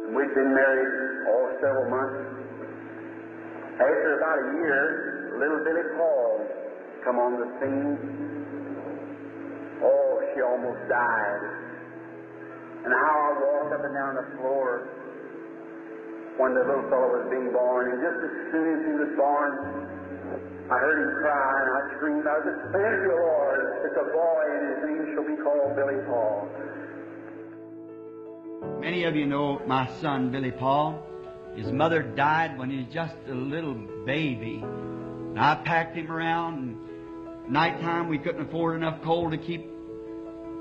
We'd been married, several months. After about a year, little Billy Paul come on the scene. Oh, she almost died. And how I walked up and down the floor when the little fellow was being born, and just as soon as he was born, I heard him cry, and I screamed, I said, "Thank you, Lord, it's a boy, and his name shall be called Billy Paul." Many of you know my son, Billy Paul. His mother died when he was just a little baby. And I packed him around, and nighttime we couldn't afford enough coal to keep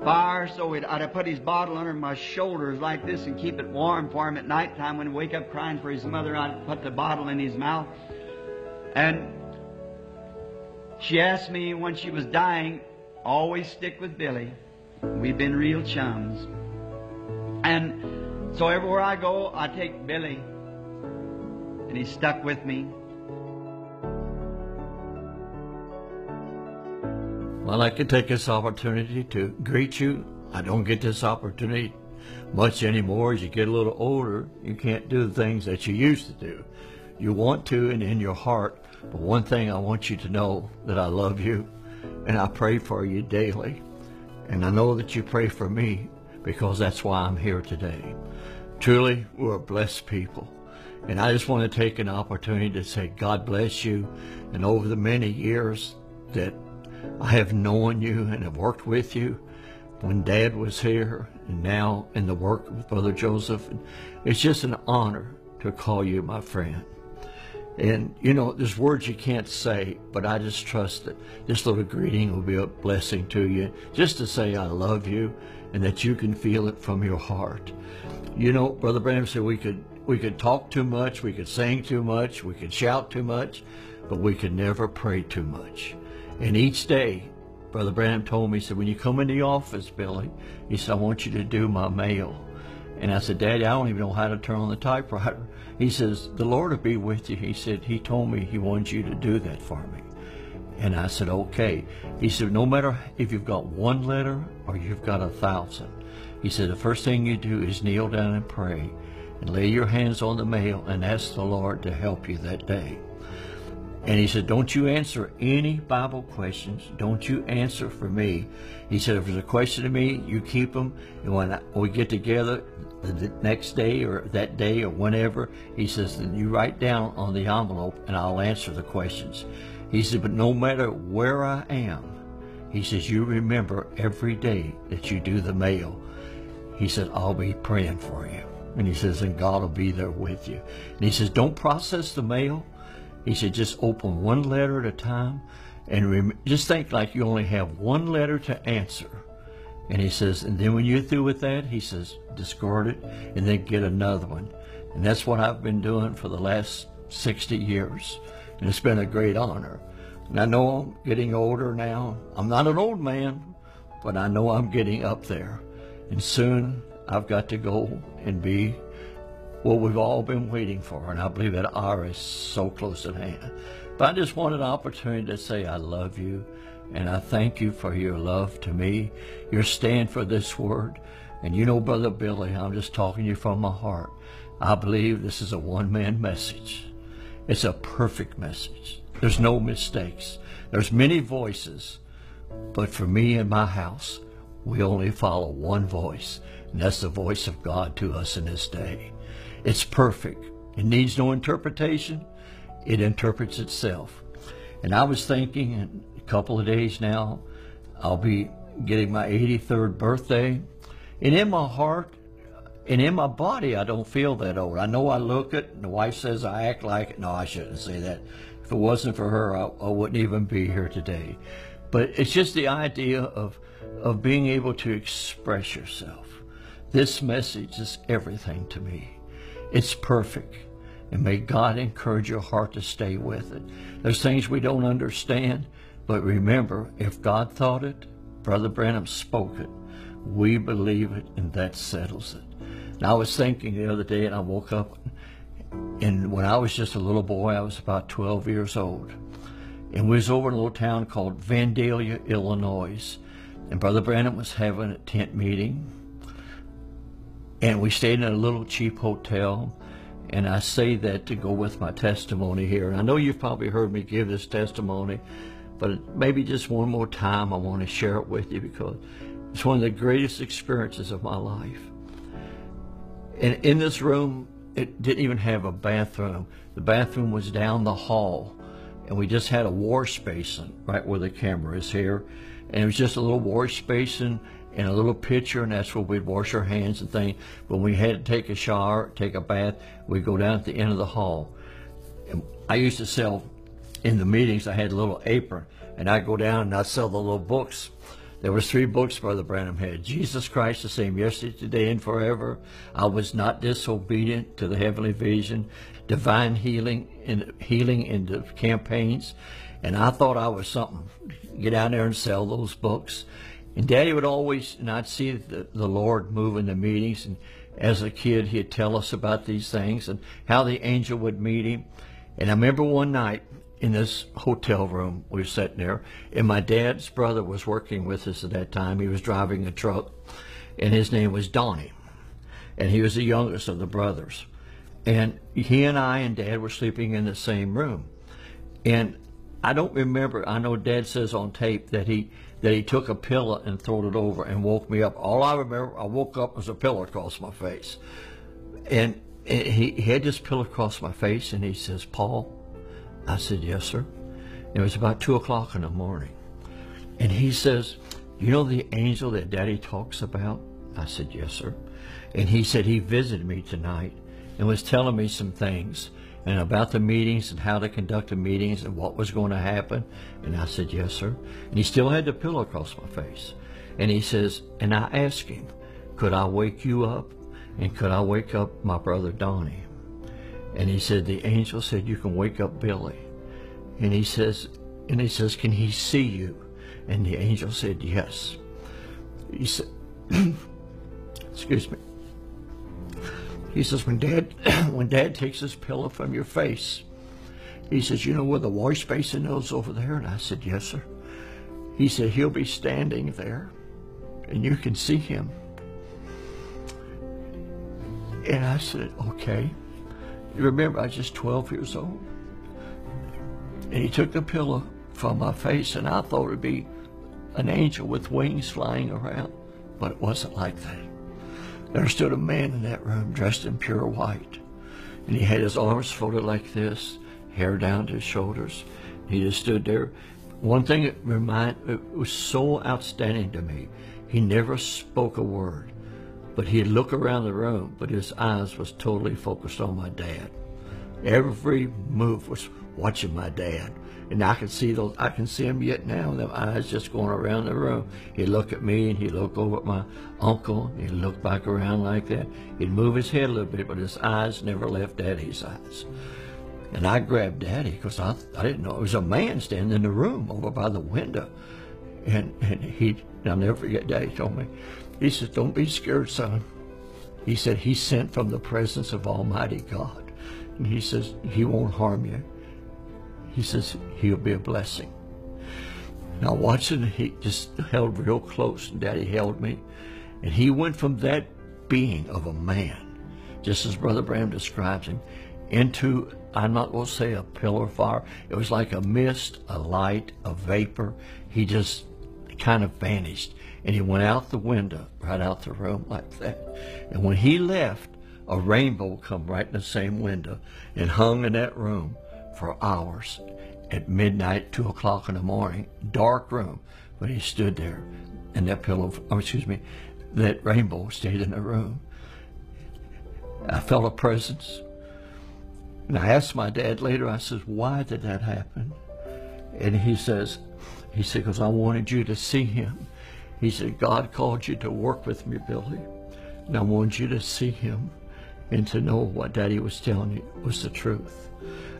fire, so I'd have put his bottle under my shoulders like this and keep it warm for him at nighttime. When he'd wake up crying for his mother, I'd put the bottle in his mouth. And she asked me when she was dying, always stick with Billy. We've been real chums. And so everywhere I go, I take Billy, and he's stuck with me. Well, I'd like to take this opportunity to greet you. I don't get this opportunity much anymore. As you get a little older, you can't do the things that you used to do. You want to and in your heart, but one thing I want you to know, that I love you and I pray for you daily. And I know that you pray for me, because that's why I'm here today. Truly, we're a blessed people. And I just want to take an opportunity to say God bless you. And over the many years that I have known you and have worked with you, when Dad was here and now in the work with Brother Joseph, and it's just an honor to call you my friend. And, you know, there's words you can't say, but I just trust that this little greeting will be a blessing to you, just to say I love you and that you can feel it from your heart. You know, Brother Branham said we could talk too much, we could sing too much, we could shout too much, but we could never pray too much. And each day, Brother Branham told me, he said, when you come in the office, Billy, he said, I want you to do my mail. And I said, Daddy, I don't even know how to turn on the typewriter. He says, the Lord will be with you. He said, he told me he wanted you to do that for me. And I said, okay. He said, no matter if you've got one letter or you've got 1,000. He said, the first thing you do is kneel down and pray and lay your hands on the mail and ask the Lord to help you that day. And he said, don't you answer any Bible questions. Don't you answer for me. He said, if there's a question to me, you keep them. And when we get together the next day or that day or whenever, he says, then you write down on the envelope and I'll answer the questions. He said, but no matter where I am, he says, you remember every day that you do the mail. He said, I'll be praying for you. And he says, and God will be there with you. And he says, don't process the mail. He said, just open one letter at a time and just think like you only have one letter to answer. And he says, and then when you're through with that, he says, discard it and then get another one. And that's what I've been doing for the last 60 years. And it's been a great honor. And I know I'm getting older now. I'm not an old man, but I know I'm getting up there. And soon I've got to go and be what we've all been waiting for, and I believe that hour is so close at hand. But I just wanted an opportunity to say I love you, and I thank you for your love to me, your stand for this word. And you know, Brother Billy, I'm just talking to you from my heart. I believe this is a one-man message. It's a perfect message. There's no mistakes. There's many voices, but for me and my house, we only follow one voice, and that's the voice of God to us in this day. It's perfect. It needs no interpretation. It interprets itself. And I was thinking in a couple of days now, I'll be getting my 83rd birthday. And in my heart and in my body, I don't feel that old. I know I look it, and the wife says I act like it. No, I shouldn't say that. If it wasn't for her, I wouldn't even be here today. But it's just the idea of being able to express yourself. This message is everything to me. It's perfect, and may God encourage your heart to stay with it. There's things we don't understand, but remember, if God thought it, Brother Branham spoke it, we believe it, and that settles it. And I was thinking the other day, and I woke up, and when I was just a little boy, I was about 12 years old, and we was over in a little town called Vandalia, Illinois, and Brother Branham was having a tent meeting. And we stayed in a little cheap hotel. And I say that to go with my testimony here. And I know you've probably heard me give this testimony, but maybe just one more time I want to share it with you because it's one of the greatest experiences of my life. And in this room, it didn't even have a bathroom. The bathroom was down the hall, and we just had a wash basin right where the camera is here. And it was just a little wash basin and a little pitcher, and that's where we'd wash our hands and things. When we had to take a shower, take a bath, we'd go down at the end of the hall. And I used to sell, in the meetings, I had a little apron, and I'd go down and I'd sell the little books. There was 3 books Brother Branham had. Jesus Christ, the same yesterday, today, and forever. I was not disobedient to the heavenly vision. Divine healing in the campaigns. And I thought I was something. Get out there and sell those books. And Daddy would always, and I'd see the Lord move in the meetings. And as a kid, he'd tell us about these things and how the angel would meet him. And I remember one night in this hotel room, we were sitting there, and my dad's brother was working with us at that time. He was driving a truck, and his name was Donnie. And he was the youngest of the brothers. And he and I and Dad were sleeping in the same room. And I don't remember, I know Dad says on tape that he took a pillow and threw it over and woke me up. All I remember, I woke up was a pillow across my face. And he had this pillow across my face, and he says, "Paul?" I said, "Yes, sir." It was about 2 o'clock in the morning. And he says, "You know the angel that Daddy talks about?" I said, "Yes, sir." And he said he visited me tonight and was telling me some things and about the meetings and how to conduct the meetings and what was going to happen. And I said, "Yes, sir." And he still had the pillow across my face. And he says, and I asked him, "Could I wake you up? And could I wake up my brother Donnie?" And he said, the angel said, "You can wake up Billy." And he says, "Can he see you?" And the angel said, "Yes." He said, excuse me. He says, when Dad takes his pillow from your face, he says, "You know where the wash basin is over there?" And I said, "Yes, sir." He said, "He'll be standing there, and you can see him." And I said, "Okay." You remember, I was just 12 years old. And he took the pillow from my face, and I thought it would be an angel with wings flying around. But it wasn't like that. There stood a man in that room dressed in pure white. And he had his arms folded like this, hair down to his shoulders. He just stood there. One thing it was so outstanding to me, he never spoke a word. But he'd look around the room, but his eyes was totally focused on my dad. Every move was watching my dad. And I can see him yet now, them eyes just going around the room. He'd look at me, and he'd look over at my uncle, and he'd look back around like that. He'd move his head a little bit, but his eyes never left Daddy's eyes. And I grabbed Daddy, because I didn't know. It was a man standing in the room over by the window. And I'll never forget, Daddy told me, he said, "Don't be scared, son." He said, "He's sent from the presence of Almighty God." And he says, "He won't harm you." He says, "He'll be a blessing." Now watching, he just held real close, and Daddy held me. And he went from that being of a man, just as Brother Branham describes him, into, I'm not going to say a pillar of fire. It was like a mist, a light, a vapor. He just kind of vanished. And he went out the window, right out the room like that. And when he left, a rainbow come right in the same window and hung in that room for hours. At midnight, 2 o'clock in the morning, dark room, but he stood there, and that rainbow stayed in the room. I felt a presence. And I asked my dad later, I said, "Why did that happen?" And he said, "Because I wanted you to see him." He said, "God called you to work with me, Billy, and I wanted you to see him and to know what Daddy was telling you was the truth."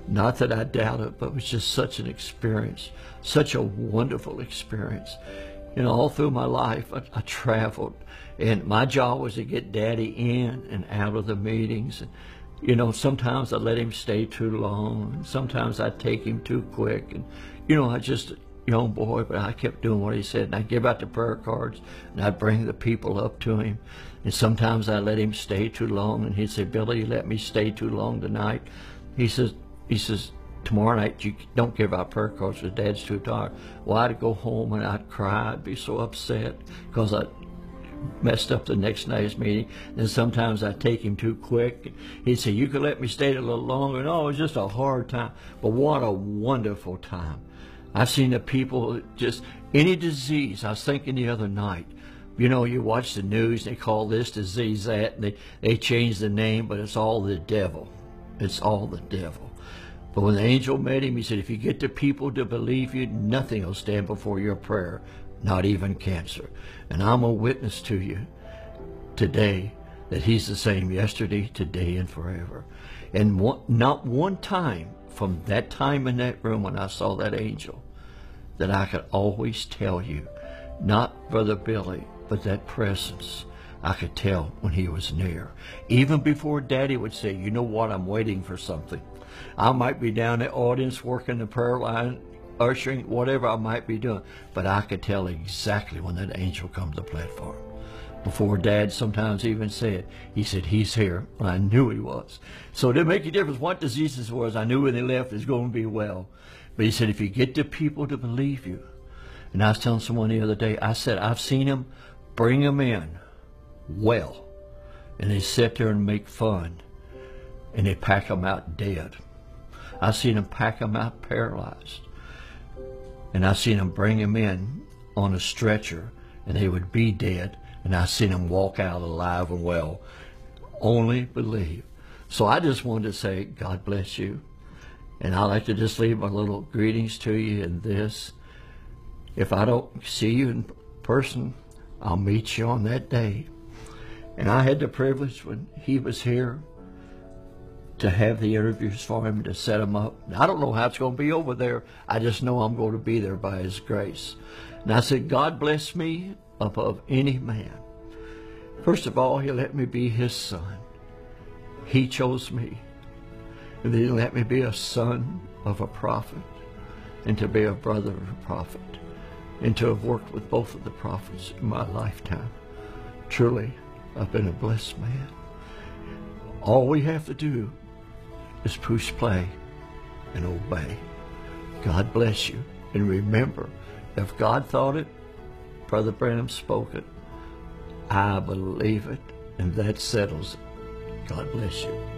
Not that I doubt it, but it was just such an experience, such a wonderful experience. You know, all through my life, I traveled, and my job was to get Daddy in and out of the meetings. And, you know, sometimes I let him stay too long, and sometimes I'd take him too quick. And, you know, young boy, but I kept doing what he said. And I'd give out the prayer cards, and I'd bring the people up to him. And sometimes I'd let him stay too long, and he'd say, Billy, you let me stay too long tonight. He says, tomorrow night you don't give out prayer cards because Dad's too tired. Well, I'd go home and I'd cry. I'd be so upset because I messed up the next night's meeting. And sometimes I'd take him too quick. He'd say, you could let me stay a little longer. No, it was just a hard time. But what a wonderful time. I've seen the people, just any disease. I was thinking the other night, you know, you watch the news, they call this disease that, and they change the name, but it's all the devil. It's all the devil. But when the angel met him, he said, if you get the people to believe you, nothing will stand before your prayer, not even cancer. And I'm a witness to you today that he's the same yesterday, today, and forever. And not one time from that time in that room when I saw that angel that I could always tell you, not Brother Billy, but that presence, I could tell when he was near. Even before Daddy would say, you know what, I'm waiting for something. I might be down in the audience working the prayer line, ushering, whatever I might be doing, but I could tell exactly when that angel comes to the platform. Before Dad sometimes even said, he said, he's here. Well, I knew he was. So it didn't make a difference what diseases was. I knew when they left it was going to be well. But he said, if you get the people to believe you. And I was telling someone the other day, I said, I've seen him bring them in well. And they sit there and make fun. And they pack them out dead. I've seen them pack them out paralyzed. And I've seen them bring them in on a stretcher. And they would be dead. And I've seen them walk out alive and well. Only believe. So I just wanted to say, God bless you. And I'd like to just leave my little greetings to you in this. If I don't see you in person, I'll meet you on that day. And I had the privilege when he was here to have the interviews for him, to set him up. I don't know how it's going to be over there. I just know I'm going to be there by his grace. And I said, God bless me above any man. First of all, he let me be his son. He chose me. And then he let me be a son of a prophet, and to be a brother of a prophet, and to have worked with both of the prophets in my lifetime. Truly, I've been a blessed man. All we have to do is push play and obey. God bless you. And remember, if God thought it, Brother Branham spoke it, I believe it, and that settles it. God bless you.